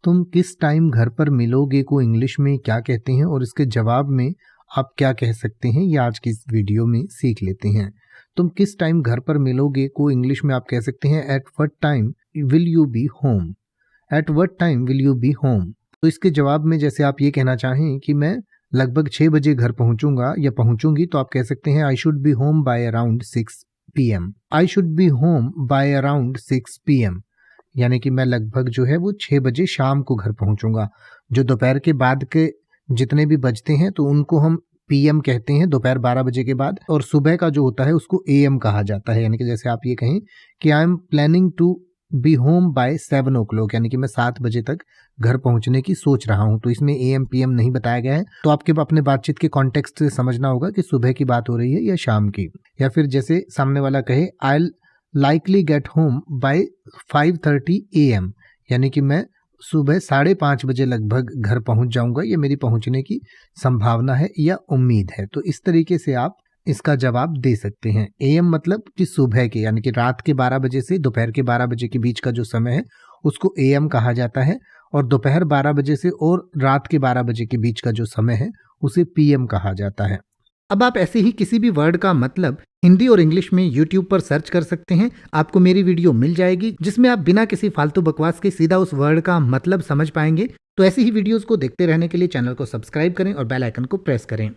तुम किस टाइम घर पर मिलोगे को इंग्लिश में क्या कहते हैं और इसके जवाब में आप क्या कह सकते हैं, ये आज की इस वीडियो में सीख लेते हैं। तुम किस टाइम घर पर मिलोगे को इंग्लिश में आप कह सकते हैं at what time will you be home. At what time will you be home. तो इसके जवाब में जैसे आप ये कहना चाहें कि मैं लगभग 6 बजे घर पहुंचूंगा या पहुंचूंगी, तो आप कह सकते हैं I should be home by around 6 PM। I should be home by around 6 PM, यानी कि मैं लगभग जो है वो 6 बजे शाम को घर पहुंचूंगा। जो दोपहर के बाद के जितने भी बजते हैं तो उनको हम PM कहते हैं, दोपहर 12 बजे के बाद, और सुबह का जो होता है उसको AM कहा जाता है। यानी कि जैसे आप ये कहें कि I am planning to be home by 7 o'clock, यानी कि मैं 7 बजे तक घर पहुंचने की सोच रहा हूं। तो इसमें AM PM नहीं बताया गया है, तो आपके अपने बातचीत के कॉन्टेक्स्ट से समझना होगा कि सुबह की बात हो रही है या शाम की। या फिर जैसे सामने वाला कहे I likely get home by 5:30 AM, यानी कि मैं सुबह 5:30 बजे लगभग घर पहुंच जाऊंगा, ये मेरी पहुंचने की संभावना है या उम्मीद है। तो इस तरीके से आप इसका जवाब दे सकते हैं। AM मतलब कि सुबह के, यानी कि रात के 12 बजे से दोपहर के 12 बजे के बीच का जो समय है उसको AM कहा जाता है, और दोपहर 12 बजे से और रात के 12 बजे के बीच का जो समय है उसे PM कहा जाता है। अब आप ऐसे ही किसी भी वर्ड का मतलब हिंदी और इंग्लिश में YouTube पर सर्च कर सकते हैं। आपको मेरी वीडियो मिल जाएगी जिसमें आप बिना किसी फालतू बकवास के सीधा उस वर्ड का मतलब समझ पाएंगे। तो ऐसी ही वीडियोस को देखते रहने के लिए चैनल को सब्सक्राइब करें और बेल आइकन को प्रेस करें।